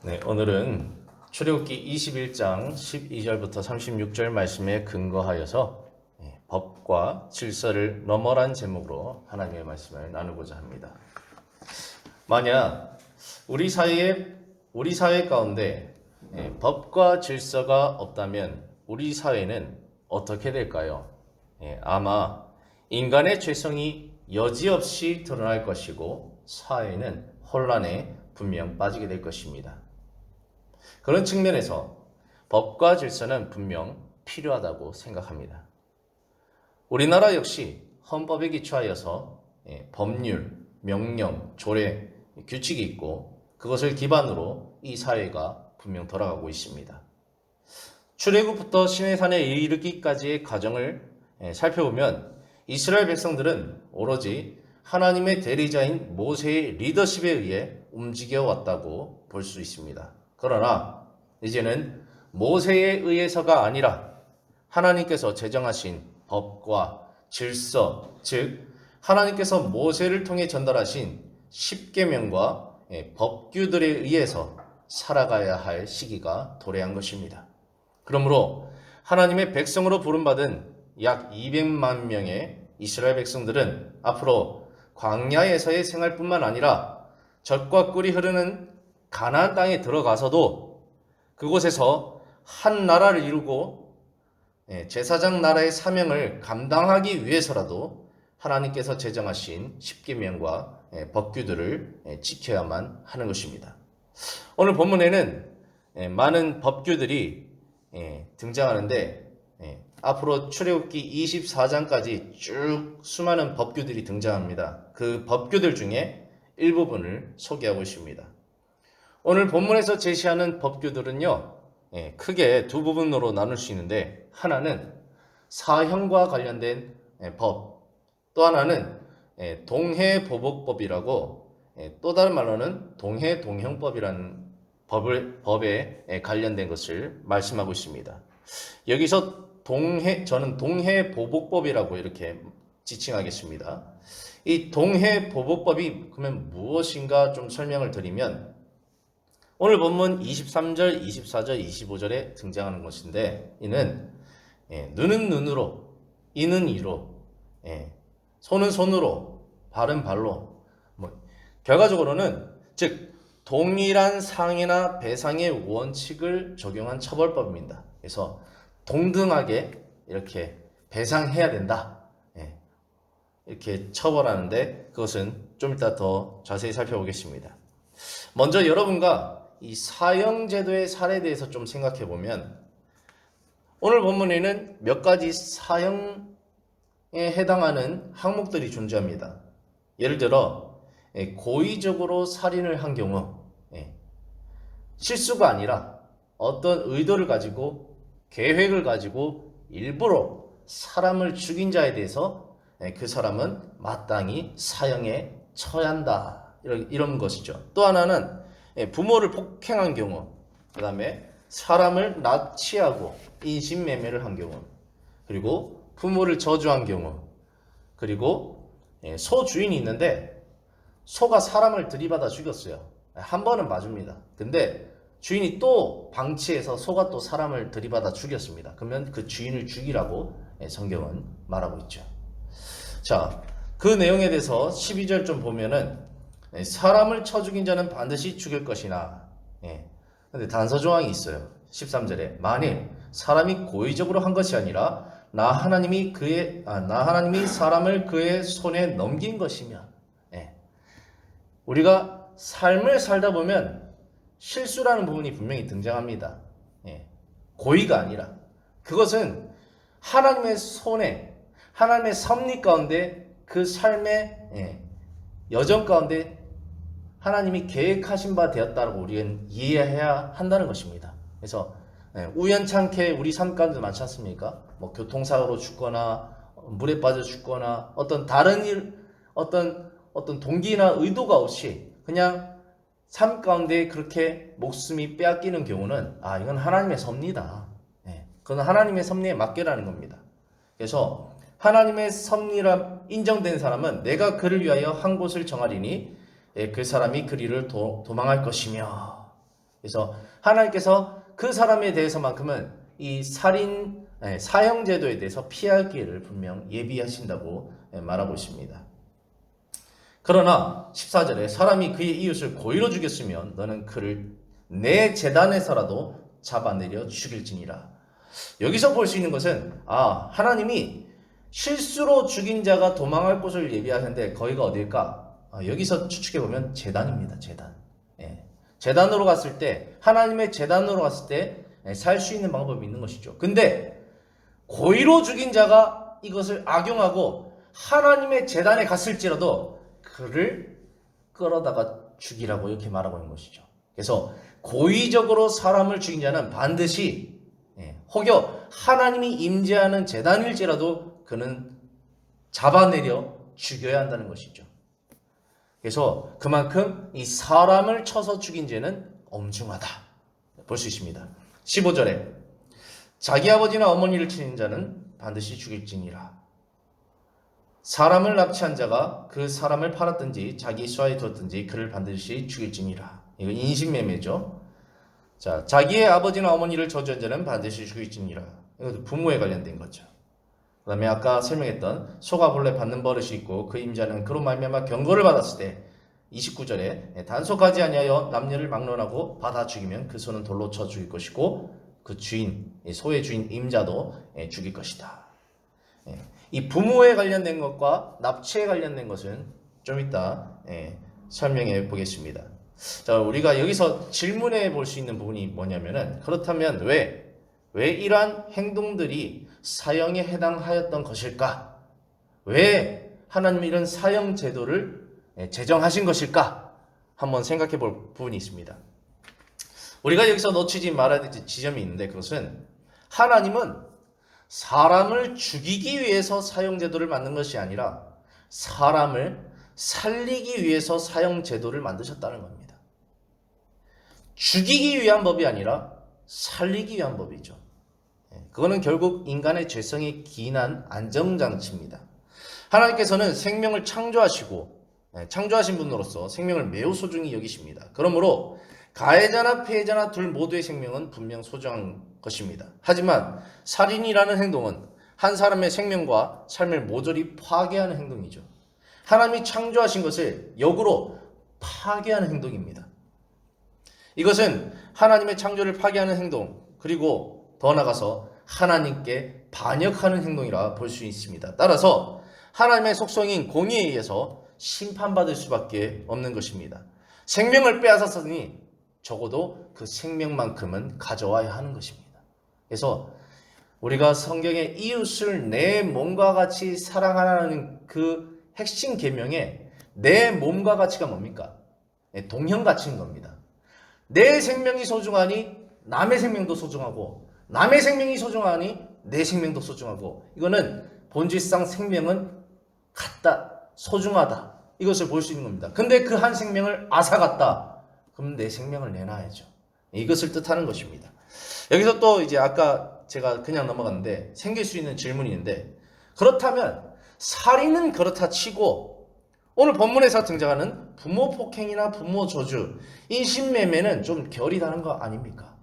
네, 오늘은 출애굽기 21장 12절부터 36절 말씀에 근거하여서 법과 질서를 넘어란 제목으로 하나님의 말씀을 나누고자 합니다. 만약 우리 사회 가운데 법과 질서가 없다면 우리 사회는 어떻게 될까요? 아마 인간의 죄성이 여지없이 드러날 것이고 사회는 혼란에 분명 빠지게 될 것입니다. 그런 측면에서 법과 질서는 분명 필요하다고 생각합니다. 우리나라 역시 헌법에 기초하여서 법률, 명령, 조례, 규칙이 있고 그것을 기반으로 이 사회가 분명 돌아가고 있습니다. 출애굽부터 시내산에 이르기까지의 과정을 살펴보면 이스라엘 백성들은 오로지 하나님의 대리자인 모세의 리더십에 의해 움직여 왔다고 볼 수 있습니다. 그러나 이제는 모세에 의해서가 아니라 하나님께서 제정하신 법과 질서, 즉 하나님께서 모세를 통해 전달하신 십계명과 법규들에 의해서 살아가야 할 시기가 도래한 것입니다. 그러므로 하나님의 백성으로 부름받은 약 200만 명의 이스라엘 백성들은 앞으로 광야에서의 생활뿐만 아니라 젖과 꿀이 흐르는 가나안 땅에 들어가서도 그곳에서 한 나라를 이루고 제사장 나라의 사명을 감당하기 위해서라도 하나님께서 제정하신 십계명과 법규들을 지켜야만 하는 것입니다. 오늘 본문에는 많은 법규들이 등장하는데 앞으로 출애굽기 24장까지 쭉 수많은 법규들이 등장합니다. 그 법규들 중에 일부분을 소개하고 있습니다. 오늘 본문에서 제시하는 법규들은요, 크게 두 부분으로 나눌 수 있는데, 하나는 사형과 관련된 법, 또 하나는 동해보복법이라고, 또 다른 말로는 동해동형법이라는 법에 관련된 것을 말씀하고 있습니다. 여기서 저는 동해보복법이라고 이렇게 지칭하겠습니다. 이 동해보복법이 그러면 무엇인가 좀 설명을 드리면, 오늘 본문 23절, 24절, 25절에 등장하는 것인데 이는 눈은 눈으로, 이는 이로, 손은 손으로, 발은 발로 결과적으로는 즉 동일한 상해나 배상의 원칙을 적용한 처벌법입니다. 그래서 동등하게 이렇게 배상해야 된다. 이렇게 처벌하는데 그것은 좀 이따 더 자세히 살펴보겠습니다. 먼저 여러분과 이 사형제도의 사례에 대해서 좀 생각해 보면 오늘 본문에는 몇 가지 사형에 해당하는 항목들이 존재합니다. 예를 들어 고의적으로 살인을 한 경우 실수가 아니라 어떤 의도를 가지고 계획을 가지고 일부러 사람을 죽인 자에 대해서 그 사람은 마땅히 사형에 처해야 한다. 이런 것이죠. 또 하나는 부모를 폭행한 경우, 그 다음에 사람을 납치하고 인신매매를 한 경우, 그리고 부모를 저주한 경우, 그리고 소 주인이 있는데 소가 사람을 들이받아 죽였어요. 한 번은 봐줍니다. 근데 주인이 또 방치해서 소가 또 사람을 들이받아 죽였습니다. 그러면 그 주인을 죽이라고 성경은 말하고 있죠. 자, 그 내용에 대해서 12절 좀 보면은 사람을 쳐 죽인 자는 반드시 죽일 것이나 근데 단서 조항이 있어요. 13절에 만일 사람이 고의적으로 한 것이 아니라 나 하나님이 사람을 그의 손에 넘긴 것이며 우리가 삶을 살다 보면 실수라는 부분이 분명히 등장합니다. 고의가 아니라 그것은 하나님의 손에 하나님의 섭리 가운데 그 삶의 여정 가운데 하나님이 계획하신 바 되었다고 우리는 이해해야 한다는 것입니다. 그래서 우연찮게 우리 삶 가운데 많지 않습니까? 뭐 교통사고로 죽거나 물에 빠져 죽거나 어떤 다른 일, 어떤 동기나 의도가 없이 그냥 삶 가운데 그렇게 목숨이 빼앗기는 경우는 이건 하나님의 섭리다. 그건 하나님의 섭리에 맡겨라는 겁니다. 그래서 하나님의 섭리라 인정된 사람은 내가 그를 위하여 한 곳을 정하리니 그 사람이 그 일을 도망할 것이며 그래서 하나님께서 그 사람에 대해서만큼은 이 사형제도에 대해서 피할 기회를 분명 예비하신다고 말하고 있습니다. 그러나 14절에 사람이 그의 이웃을 고의로 죽였으면 너는 그를 내 제단에서라도 잡아내려 죽일지니라. 여기서 볼 수 있는 것은 하나님이 실수로 죽인 자가 도망할 곳을 예비하는데 거기가 어딜까? 여기서 추측해보면 제단입니다. 제단. 제단으로 갔을 때, 하나님의 제단으로 갔을 때 살 수 있는 방법이 있는 것이죠. 근데 고의로 죽인 자가 이것을 악용하고 하나님의 제단에 갔을지라도 그를 끌어다가 죽이라고 이렇게 말하고 있는 것이죠. 그래서 고의적으로 사람을 죽인 자는 반드시 혹여 하나님이 임재하는 제단일지라도 그는 잡아내려 죽여야 한다는 것이죠. 그래서 그만큼 이 사람을 쳐서 죽인 죄는 엄중하다 볼 수 있습니다. 15절에 자기 아버지나 어머니를 치는 자는 반드시 죽일지니라. 사람을 납치한 자가 그 사람을 팔았든지 자기 수하에 두었든지 그를 반드시 죽일지니라. 이거 인신매매죠. 자, 자기의 아버지나 어머니를 저주한 자는 반드시 죽일지니라. 이것도 부모에 관련된 거죠. 그 다음에 아까 설명했던 소가 본래 받는 버릇이 있고 그 임자는 그로 말미암아 경고를 받았을 때 29절에 단속하지 아니하여 남녀를 막론하고 받아 죽이면 그 소는 돌로 쳐 죽일 것이고 그 주인, 소의 주인 임자도 죽일 것이다. 이 부모에 관련된 것과 납치에 관련된 것은 좀 이따 설명해 보겠습니다. 자, 우리가 여기서 질문해 볼 수 있는 부분이 뭐냐면은 그렇다면 왜 이러한 행동들이 사형에 해당하였던 것일까? 왜 하나님이 이런 사형 제도를 제정하신 것일까? 한번 생각해 볼 부분이 있습니다. 우리가 여기서 놓치지 말아야 될 지점이 있는데 그것은 하나님은 사람을 죽이기 위해서 사형 제도를 만든 것이 아니라 사람을 살리기 위해서 사형 제도를 만드셨다는 겁니다. 죽이기 위한 법이 아니라 살리기 위한 법이죠. 그거는 결국 인간의 죄성에 기인한 안정장치입니다. 하나님께서는 생명을 창조하신 분으로서 생명을 매우 소중히 여기십니다. 그러므로 가해자나 피해자나 둘 모두의 생명은 분명 소중한 것입니다. 하지만 살인이라는 행동은 한 사람의 생명과 삶을 모조리 파괴하는 행동이죠. 하나님이 창조하신 것을 역으로 파괴하는 행동입니다. 이것은 하나님의 창조를 파괴하는 행동, 그리고 더 나아가서 하나님께 반역하는 행동이라 볼 수 있습니다. 따라서 하나님의 속성인 공의에 의해서 심판받을 수밖에 없는 것입니다. 생명을 빼앗았으니 적어도 그 생명만큼은 가져와야 하는 것입니다. 그래서 우리가 성경에 이웃을 내 몸과 같이 사랑하라는 그 핵심 계명에 내 몸과 같이가 뭡니까? 동형가치인 겁니다. 내 생명이 소중하니 남의 생명도 소중하고 남의 생명이 소중하니 내 생명도 소중하고 이거는 본질상 생명은 같다, 소중하다 이것을 볼 수 있는 겁니다. 근데 그 한 생명을 앗아갔다. 그럼 내 생명을 내놔야죠. 이것을 뜻하는 것입니다. 여기서 또 이제 아까 제가 그냥 넘어갔는데 생길 수 있는 질문이 있는데 그렇다면 살인은 그렇다 치고 오늘 본문에서 등장하는 부모 폭행이나 부모 저주, 인신매매는 좀 결이 다른 거 아닙니까?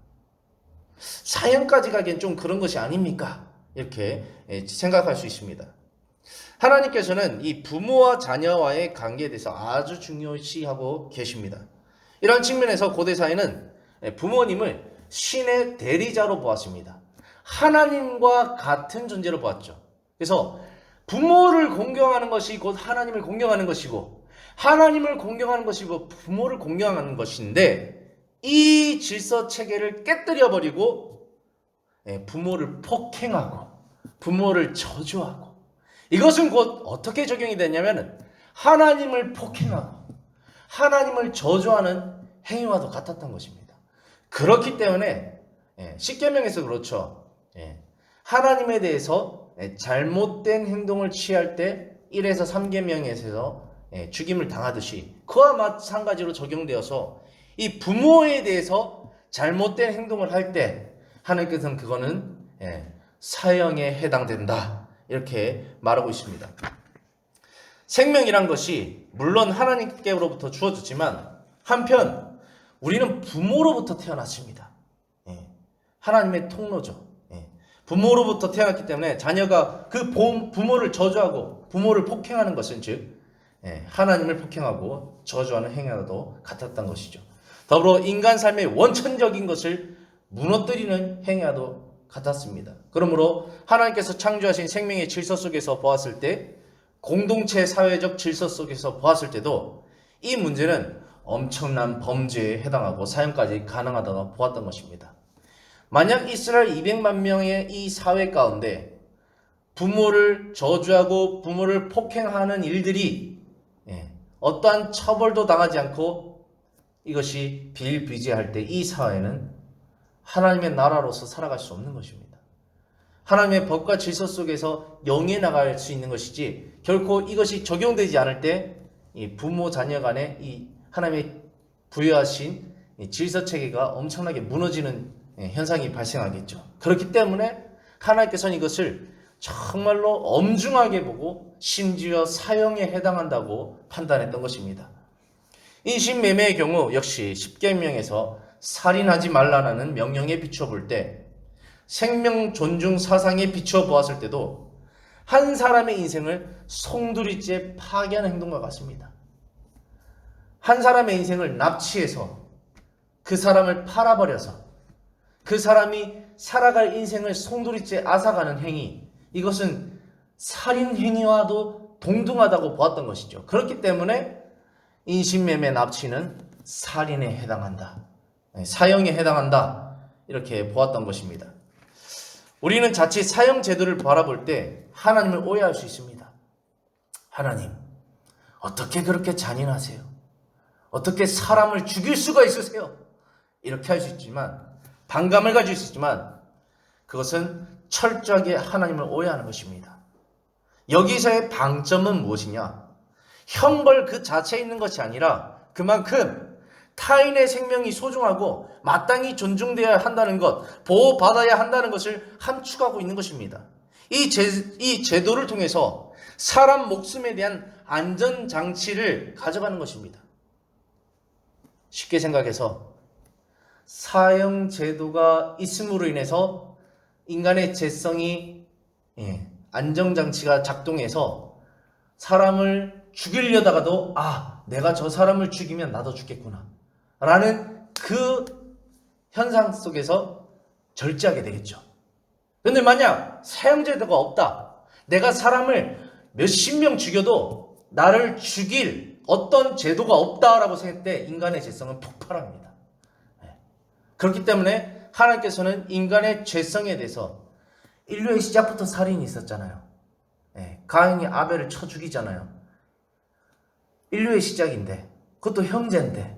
사형까지 가기엔 좀 그런 것이 아닙니까? 이렇게 생각할 수 있습니다. 하나님께서는 이 부모와 자녀와의 관계에 대해서 아주 중요시하고 계십니다. 이런 측면에서 고대 사회는 부모님을 신의 대리자로 보았습니다. 하나님과 같은 존재로 보았죠. 그래서 부모를 공경하는 것이 곧 하나님을 공경하는 것이고 하나님을 공경하는 것이 곧 부모를 공경하는 것인데 이 질서 체계를 깨뜨려 버리고 부모를 폭행하고 부모를 저주하고 이것은 곧 어떻게 적용이 되냐면 하나님을 폭행하고 하나님을 저주하는 행위와도 같았던 것입니다. 그렇기 때문에 십계명에서 그렇죠. 하나님에 대해서 잘못된 행동을 취할 때 1에서 3계명에서 죽임을 당하듯이 그와 마찬가지로 적용되어서 이 부모에 대해서 잘못된 행동을 할 때 하나님께서는 그거는 사형에 해당된다 이렇게 말하고 있습니다. 생명이란 것이 물론 하나님께로부터 주어졌지만 한편 우리는 부모로부터 태어났습니다. 예. 하나님의 통로죠. 예. 부모로부터 태어났기 때문에 자녀가 그 부모를 저주하고 부모를 폭행하는 것은 즉 하나님을 폭행하고 저주하는 행위와도 같았던 것이죠. 더불어 인간 삶의 원천적인 것을 무너뜨리는 행위와도 같았습니다. 그러므로 하나님께서 창조하신 생명의 질서 속에서 보았을 때, 공동체 사회적 질서 속에서 보았을 때도 이 문제는 엄청난 범죄에 해당하고 사형까지 가능하다고 보았던 것입니다. 만약 이스라엘 200만 명의 이 사회 가운데 부모를 저주하고 부모를 폭행하는 일들이 어떠한 처벌도 당하지 않고 이것이 비일비재할 때 이 사회는 하나님의 나라로서 살아갈 수 없는 것입니다. 하나님의 법과 질서 속에서 영해 나갈 수 있는 것이지 결코 이것이 적용되지 않을 때 이 부모 자녀 간의 이 하나님의 부여하신 질서 체계가 엄청나게 무너지는 현상이 발생하겠죠. 그렇기 때문에 하나님께서는 이것을 정말로 엄중하게 보고 심지어 사형에 해당한다고 판단했던 것입니다. 인신매매의 경우 역시 십계명에서 살인하지 말라는 명령에 비추어 볼 때, 생명 존중 사상에 비추어 보았을 때도 한 사람의 인생을 송두리째 파괴하는 행동과 같습니다. 한 사람의 인생을 납치해서 그 사람을 팔아버려서 그 사람이 살아갈 인생을 송두리째 앗아가는 행위, 이것은 살인 행위와도 동등하다고 보았던 것이죠. 그렇기 때문에 인신매매 납치는 살인에 해당한다, 사형에 해당한다, 이렇게 보았던 것입니다. 우리는 자칫 사형 제도를 바라볼 때 하나님을 오해할 수 있습니다. 하나님, 어떻게 그렇게 잔인하세요? 어떻게 사람을 죽일 수가 있으세요? 이렇게 할 수 있지만, 반감을 가질 수 있지만 그것은 철저하게 하나님을 오해하는 것입니다. 여기서의 방점은 무엇이냐? 형벌 그 자체에 있는 것이 아니라 그만큼 타인의 생명이 소중하고 마땅히 존중되어야 한다는 것, 보호받아야 한다는 것을 함축하고 있는 것입니다. 이 제도를 통해서 사람 목숨에 대한 안전장치를 가져가는 것입니다. 쉽게 생각해서 사형제도가 있음으로 인해서 인간의 재성이 안정장치가 작동해서 사람을 죽이려다가도 내가 저 사람을 죽이면 나도 죽겠구나 라는 그 현상 속에서 절제하게 되겠죠. 그런데 만약 사형제도가 없다, 내가 사람을 몇십 명 죽여도 나를 죽일 어떤 제도가 없다라고 생각할 때 인간의 죄성은 폭발합니다. 그렇기 때문에 하나님께서는 인간의 죄성에 대해서, 인류의 시작부터 살인이 있었잖아요. 가인이 아벨을 쳐 죽이잖아요. 인류의 시작인데, 그것도 형제인데,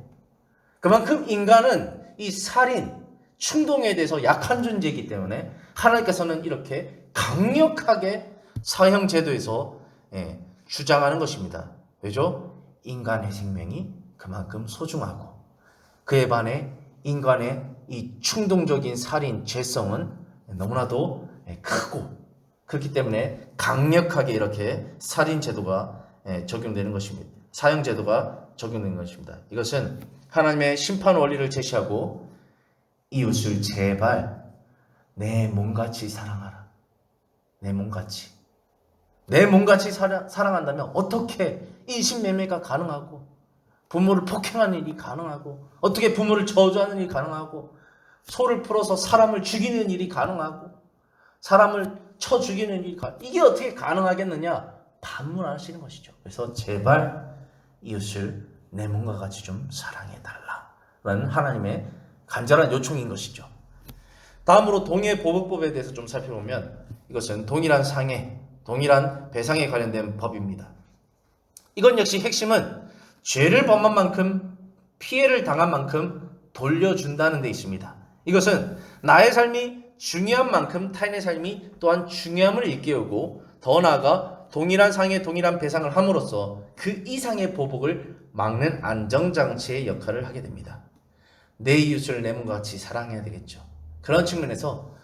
그만큼 인간은 이 살인, 충동에 대해서 약한 존재이기 때문에 하나님께서는 이렇게 강력하게 사형 제도에서 주장하는 것입니다. 왜죠? 인간의 생명이 그만큼 소중하고 그에 반해 인간의 이 충동적인 살인, 죄성은 너무나도 크고, 그렇기 때문에 강력하게 이렇게 살인 제도가 적용되는 것입니다. 사형 제도가 적용되는 것입니다. 이것은 하나님의 심판 원리를 제시하고 이웃을 제발 내 몸같이 사랑하라. 내 몸같이. 내 몸같이 사랑한다면 어떻게 인신매매가 가능하고 부모를 폭행하는 일이 가능하고 어떻게 부모를 저주하는 일이 가능하고 소를 풀어서 사람을 죽이는 일이 가능하고 사람을 쳐 죽이는 일이 이게 어떻게 가능하겠느냐 반문하시는 것이죠. 그래서 제발 이웃을 내 몸과 같이 좀 사랑해달라는 하나님의 간절한 요청인 것이죠. 다음으로 동해보복법에 대해서 좀 살펴보면 이것은 동일한 상해, 동일한 배상에 관련된 법입니다. 이건 역시 핵심은 죄를 범한 만큼 피해를 당한 만큼 돌려준다는 데 있습니다. 이것은 나의 삶이 중요한 만큼 타인의 삶이 또한 중요함을 일깨우고 더 나아가 동일한 상해 동일한 배상을 함으로써 그 이상의 보복을 막는 안정장치의 역할을 하게 됩니다. 내 이웃을 내 몸과 같이 사랑해야 되겠죠. 그런 측면에서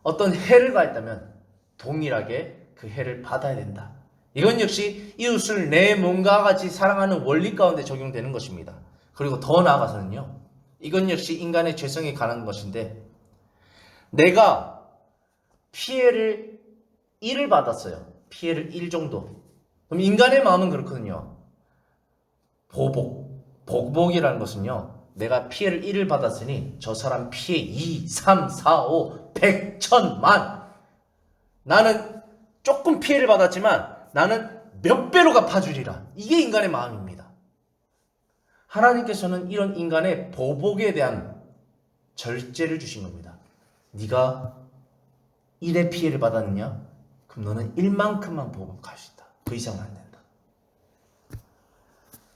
어떤 해를 가했다면 동일하게 그 해를 받아야 된다. 이건 역시 이웃을 내 몸과 같이 사랑하는 원리 가운데 적용되는 것입니다. 그리고 더 나아가서는요, 이건 역시 인간의 죄성에 관한 것인데, 내가 피해를 1을 받았어요. 피해를 1 정도. 그럼 인간의 마음은 그렇거든요. 복복이라는 것은요, 내가 피해를 1을 받았으니 저 사람 피해 2, 3, 4, 5, 100, 1000만. 나는 조금 피해를 받았지만 나는 몇 배로 갚아주리라. 이게 인간의 마음입니다. 하나님께서는 이런 인간의 보복에 대한 절제를 주신 겁니다. 네가 1의 피해를 받았느냐? 그럼 너는 1만큼만 보복할 수 있다. 그 이상은 안 된다.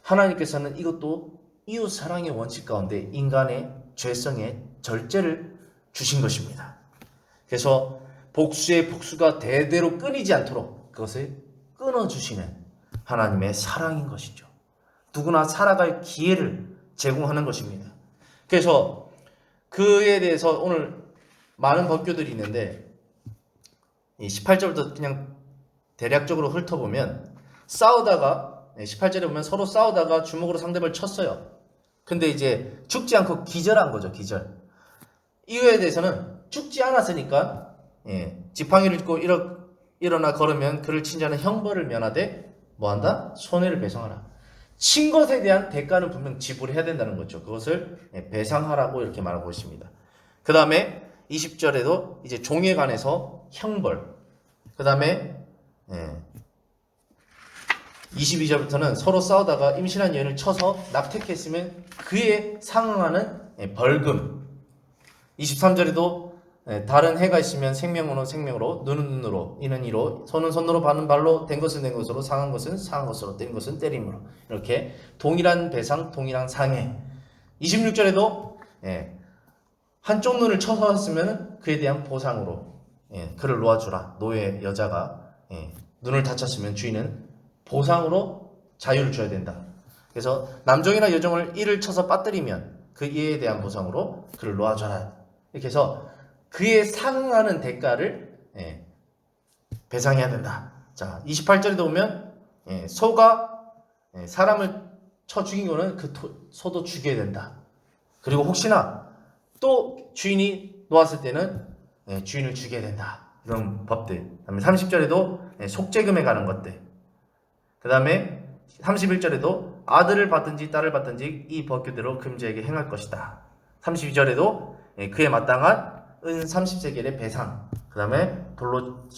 하나님께서는 이것도 이웃 사랑의 원칙 가운데 인간의 죄성에 절제를 주신 것입니다. 그래서 복수의 복수가 대대로 끊이지 않도록 그것을 끊어주시는 하나님의 사랑인 것이죠. 누구나 살아갈 기회를 제공하는 것입니다. 그래서 그에 대해서 오늘 많은 법규들이 있는데, 이 18절부터 그냥 대략적으로 훑어보면, 싸우다가 18절에 보면 서로 싸우다가 주먹으로 상대방을 쳤어요. 근데 이제 죽지 않고 기절한 거죠. 기절. 이거에 대해서는 죽지 않았으니까 지팡이를 짚고 일어나 걸으면 그를 친 자는 형벌을 면하되 뭐한다? 손해를 배상하라. 친 것에 대한 대가는 분명 지불해야 된다는 거죠. 그것을 배상하라고 이렇게 말하고 있습니다. 그 다음에 20절에도 이제 종에 관해서 형벌. 그 다음에 22절부터는 서로 싸우다가 임신한 여인을 쳐서 납택했으면 그에 상응하는 벌금. 23절에도 다른 해가 있으면 생명으로 생명으로, 눈은 눈으로, 이는 이로, 손은 손으로, 발은 발로, 된 것은 된 것으로, 상한 것은 상한 것으로, 때린 것은 때림으로, 이렇게 동일한 배상, 동일한 상해. 26절에도 한쪽 눈을 쳐서 했으면 그에 대한 보상으로 그를 놓아주라. 노예 여자가 눈을 다쳤으면 주인은 보상으로 자유를 줘야 된다. 그래서 남종이나 여종을 이를 쳐서 빠뜨리면 그 이에 대한 보상으로 그를 놓아줘라. 이렇게 해서 그에 상응하는 대가를 배상해야 된다. 자, 28절에도 보면 소가 사람을 쳐 죽인 거는 그 소도 죽여야 된다. 그리고 혹시나 또 주인이 놓았을 때는 주인을 죽여야 된다. 이런 법들. 그다음에 30절에도 속죄금에 관한 것들. 그 다음에 31절에도 아들을 받든지 딸을 받든지 이 법규대로 금자에게 행할 것이다. 32절에도 그에 마땅한 은 30세겔의 배상. 그 다음에 돌로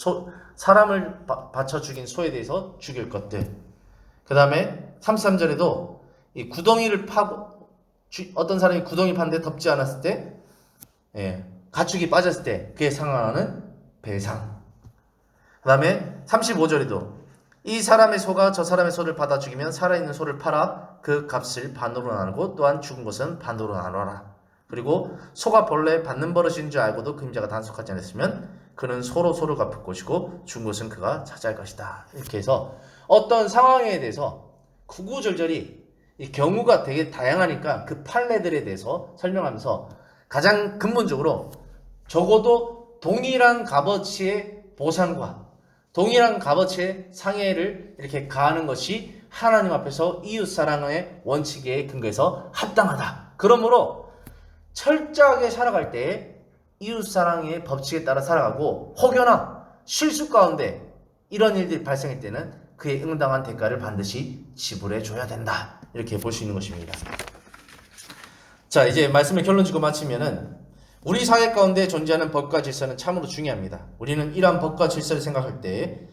사람을 바쳐 죽인 소에 대해서 죽일 것들. 그 다음에 33절에도 이 구덩이를 파고 어떤 사람이 구덩이 파는데 덮지 않았을 때 가축이 빠졌을 때 그에 상응하는 배상. 그 다음에 35절에도 이 사람의 소가 저 사람의 소를 받아 죽이면 살아있는 소를 팔아 그 값을 반으로 나누고 또한 죽은 것은 반으로 나눠라. 그리고 소가 본래 받는 버릇인 줄 알고도 그림자가 단속하지 않았으면 그는 소를 갚을 것이고 죽은 것은 그가 차지할 것이다. 이렇게 해서 어떤 상황에 대해서 구구절절히 이 경우가 되게 다양하니까 그 판례들에 대해서 설명하면서 가장 근본적으로 적어도 동일한 값어치의 보상과 동일한 값어치의 상해를 이렇게 가하는 것이 하나님 앞에서 이웃사랑의 원칙에 근거해서 합당하다. 그러므로 철저하게 살아갈 때 이웃사랑의 법칙에 따라 살아가고 혹여나 실수 가운데 이런 일들이 발생할 때는 그에 응당한 대가를 반드시 지불해 줘야 된다. 이렇게 볼 수 있는 것입니다. 자, 이제 말씀을 결론 짓고 마치면은 우리 사회 가운데 존재하는 법과 질서는 참으로 중요합니다. 우리는 이러한 법과 질서를 생각할 때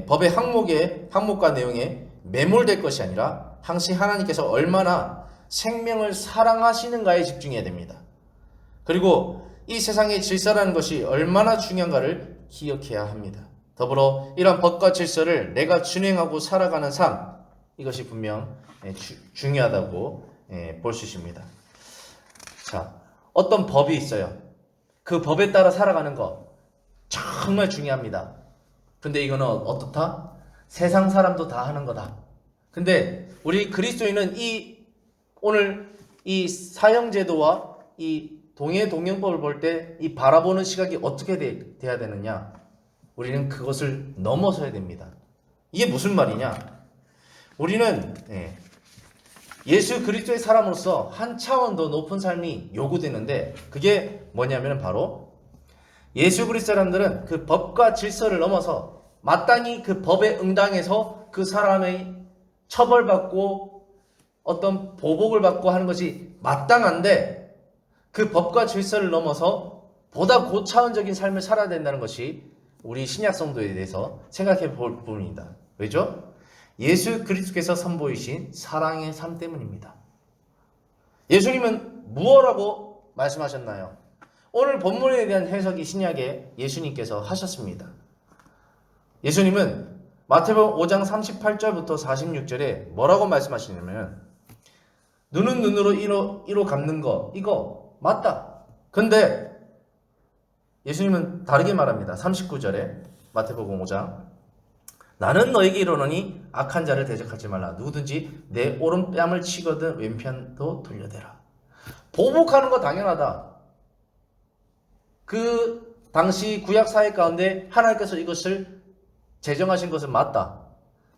법의 항목과 내용에 매몰될 것이 아니라 항시 하나님께서 얼마나 생명을 사랑하시는가에 집중해야 됩니다. 그리고 이 세상의 질서라는 것이 얼마나 중요한가를 기억해야 합니다. 더불어 이러한 법과 질서를 내가 준행하고 살아가는 삶, 이것이 분명 중요하다고 볼 수 있습니다. 자, 어떤 법이 있어요. 그 법에 따라 살아가는 거 정말 중요합니다. 근데 이거는 어떻다? 세상 사람도 다 하는 거다. 근데 우리 그리스도인은 오늘 이 사형제도와 이 동해동영법을 볼 때 이 바라보는 시각이 어떻게 돼야 되느냐? 우리는 그것을 넘어서야 됩니다. 이게 무슨 말이냐? 우리는 예수 그리스도의 사람으로서 한 차원 더 높은 삶이 요구되는데 그게 뭐냐면 바로 예수 그리스도 사람들은 그 법과 질서를 넘어서 마땅히 그 법에 응당해서 그 사람의 처벌받고 어떤 보복을 받고 하는 것이 마땅한데 그 법과 질서를 넘어서 보다 고차원적인 삶을 살아야 된다는 것이 우리 신약 성도에 대해서 생각해 볼 부분입니다. 왜죠? 예수 그리스도께서 선보이신 사랑의 삶 때문입니다. 예수님은 무엇라고 말씀하셨나요? 오늘 본문에 대한 해석이 신약에 예수님께서 하셨습니다. 예수님은 마태복음 5장 38절부터 46절에 뭐라고 말씀하시냐면 눈은 눈으로 이로 갚는 거 이거 맞다. 근데 예수님은 다르게 말합니다. 39절에 마태복음 5장 나는 너에게 이르노니 악한 자를 대적하지 말라. 누구든지 내 오른뺨을 치거든 왼편도 돌려대라. 보복하는 거 당연하다. 그 당시 구약 사회 가운데 하나님께서 이것을 제정하신 것은 맞다.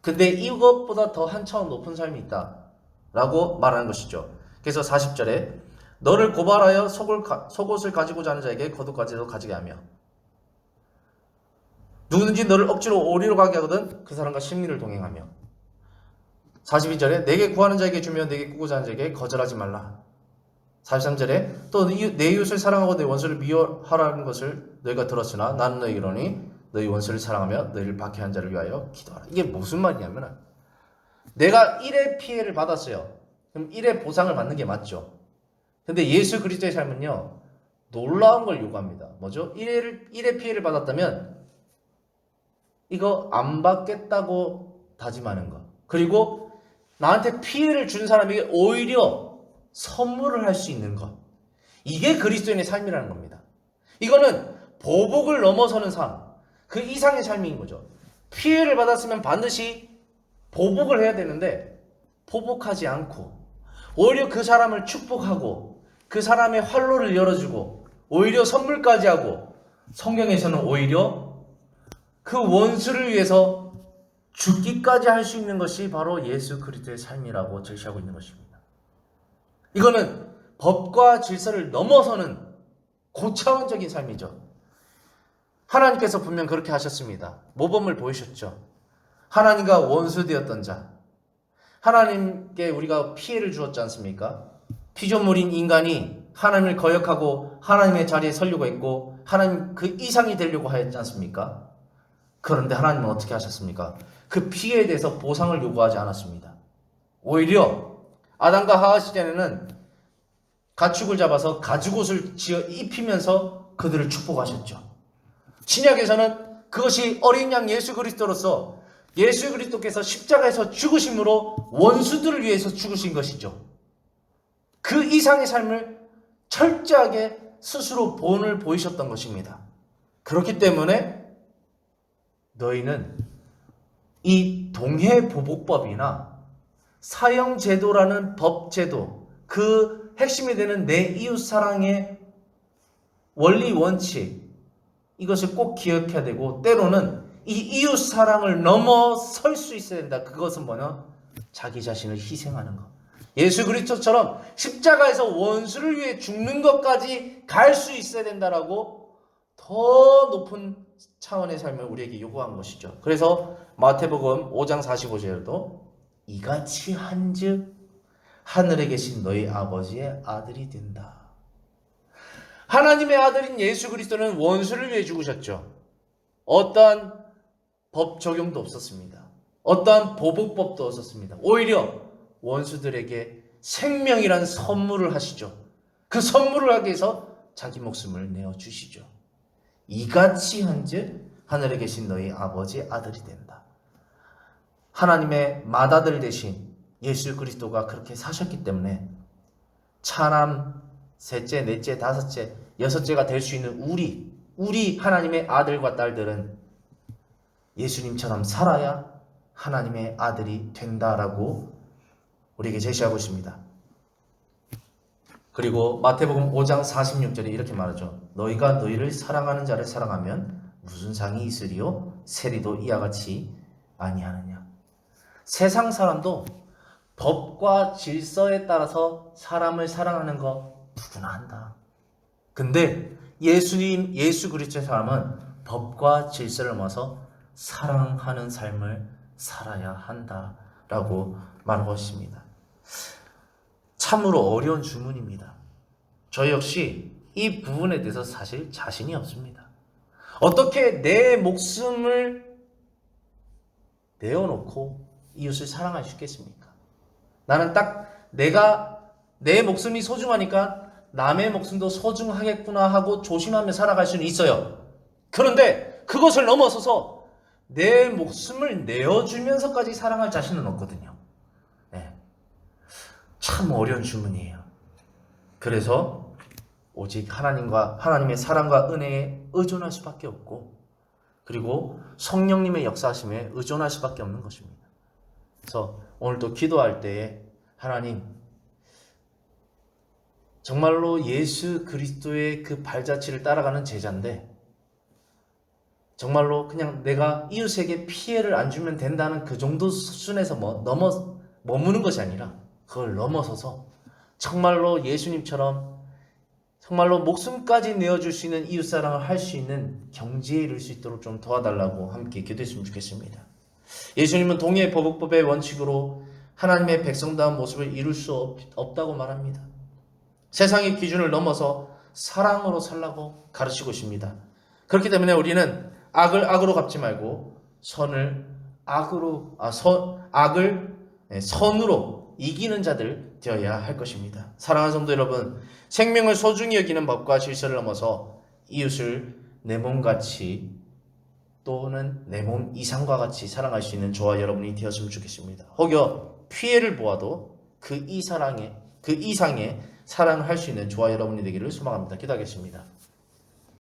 근데 이것보다 더 한 차원 높은 삶이 있다. 라고 말하는 것이죠. 그래서 40절에 너를 고발하여 속옷을 가지고자 하는 자에게 겉옷까지도 가지게 하며 누구든지 너를 억지로 오리로 가게 하거든 그 사람과 심리를 동행하며 42절에 내게 구하는 자에게 주며 내게 꾸고자 하는 자에게 거절하지 말라. 43절에 또 내 이웃을 사랑하고 내 원수를 미워하라는 것을 너희가 들었으나 나는 너희에게 이르노니 너희 원수를 사랑하며 너희를 박해한 자를 위하여 기도하라. 이게 무슨 말이냐면 내가 1의 피해를 받았어요. 그럼 1의 보상을 받는 게 맞죠. 근데 예수 그리스도의 삶은요 놀라운 걸 요구합니다. 뭐죠? 1의 피해를 받았다면 이거 안 받겠다고 다짐하는 거. 그리고 나한테 피해를 준 사람에게 오히려 선물을 할 수 있는 것. 이게 그리스도인의 삶이라는 겁니다. 이거는 보복을 넘어서는 삶. 그 이상의 삶인 거죠. 피해를 받았으면 반드시 보복을 해야 되는데 보복하지 않고 오히려 그 사람을 축복하고 그 사람의 활로를 열어주고 오히려 선물까지 하고 성경에서는 오히려 그 원수를 위해서 죽기까지 할 수 있는 것이 바로 예수 그리스도의 삶이라고 제시하고 있는 것입니다. 이거는 법과 질서를 넘어서는 고차원적인 삶이죠. 하나님께서 분명 그렇게 하셨습니다. 모범을 보이셨죠. 하나님과 원수되었던 자, 하나님께 우리가 피해를 주었지 않습니까? 피조물인 인간이 하나님을 거역하고 하나님의 자리에 서려고 했고 하나님 그 이상이 되려고 하였지 않습니까? 그런데 하나님은 어떻게 하셨습니까? 그 피해에 대해서 보상을 요구하지 않았습니다. 오히려 아담과 하와 시대에는 가축을 잡아서 가죽옷을 지어 입히면서 그들을 축복하셨죠. 신약에서는 그것이 어린 양 예수 그리스도로서 예수 그리스도께서 십자가에서 죽으심으로 원수들을 위해서 죽으신 것이죠. 그 이상의 삶을 철저하게 스스로 본을 보이셨던 것입니다. 그렇기 때문에 너희는 이 동해보복법이나 사형제도라는 법제도, 그 핵심이 되는 내 이웃사랑의 원리 원칙, 이것을 꼭 기억해야 되고 때로는 이 이웃사랑을 넘어설 수 있어야 된다. 그것은 뭐냐? 자기 자신을 희생하는 것. 예수 그리스도처럼 십자가에서 원수를 위해 죽는 것까지 갈 수 있어야 된다라고 더 높은 차원의 삶을 우리에게 요구한 것이죠. 그래서 마태복음 5장 45절에도 이같이 한즉 하늘에 계신 너희 아버지의 아들이 된다. 하나님의 아들인 예수 그리스도는 원수를 위해 죽으셨죠. 어떠한 법 적용도 없었습니다. 어떠한 보복법도 없었습니다. 오히려 원수들에게 생명이란 선물을 하시죠. 그 선물을 하기 위해서 자기 목숨을 내어주시죠. 이같이 한즉 하늘에 계신 너희 아버지의 아들이 된다. 하나님의 맏아들 대신 예수 그리스도가 그렇게 사셨기 때문에 차남 셋째, 넷째, 다섯째, 여섯째가 될 수 있는 우리 하나님의 아들과 딸들은 예수님처럼 살아야 하나님의 아들이 된다라고 우리에게 제시하고 있습니다. 그리고 마태복음 5장 46절에 이렇게 말하죠. 너희가 너희를 사랑하는 자를 사랑하면 무슨 상이 있으리요? 세리도 이와 같이 아니하느냐. 세상 사람도 법과 질서에 따라서 사람을 사랑하는 거 누구나 한다. 근데 예수 그리스도의 사람은 법과 질서를 넘어서 사랑하는 삶을 살아야 한다라고 말하고 있습니다. 참으로 어려운 주문입니다. 저 역시 이 부분에 대해서 사실 자신이 없습니다. 어떻게 내 목숨을 내어놓고 이웃을 사랑할 수 있겠습니까? 나는 딱 내 목숨이 소중하니까 남의 목숨도 소중하겠구나 하고 조심하며 살아갈 수는 있어요. 그런데 그것을 넘어서서 내 목숨을 내어주면서까지 사랑할 자신은 없거든요. 네. 참 어려운 주문이에요. 그래서 오직 하나님의 사랑과 은혜에 의존할 수밖에 없고, 그리고 성령님의 역사하심에 의존할 수밖에 없는 것입니다. 그래서 오늘도 기도할 때에 하나님, 정말로 예수 그리스도의 그 발자취를 따라가는 제자인데 정말로 그냥 내가 이웃에게 피해를 안 주면 된다는 그 정도 수준에서 머무는 것이 아니라 그걸 넘어서서 정말로 예수님처럼 정말로 목숨까지 내어줄 수 있는 이웃사랑을 할 수 있는 경지에 이를 수 있도록 좀 도와달라고 함께 기도했으면 좋겠습니다. 예수님은 동의의 거부법의 원칙으로 하나님의 백성다운 모습을 이룰 수 없다고 말합니다. 세상의 기준을 넘어서 사랑으로 살라고 가르치고 있습니다. 그렇기 때문에 우리는 악을 악으로 갚지 말고 악을 선으로 이기는 자들 되어야 할 것입니다. 사랑하는 성도 여러분, 생명을 소중히 여기는 법과 질서를 넘어서 이웃을 내 몸같이 또는 내 몸 이상과 같이 사랑할 수 있는 저와 여러분이 되었으면 좋겠습니다. 혹여 피해를 보아도 그 이상의 사랑을 할 수 있는 저와 여러분이 되기를 소망합니다. 기도하겠습니다.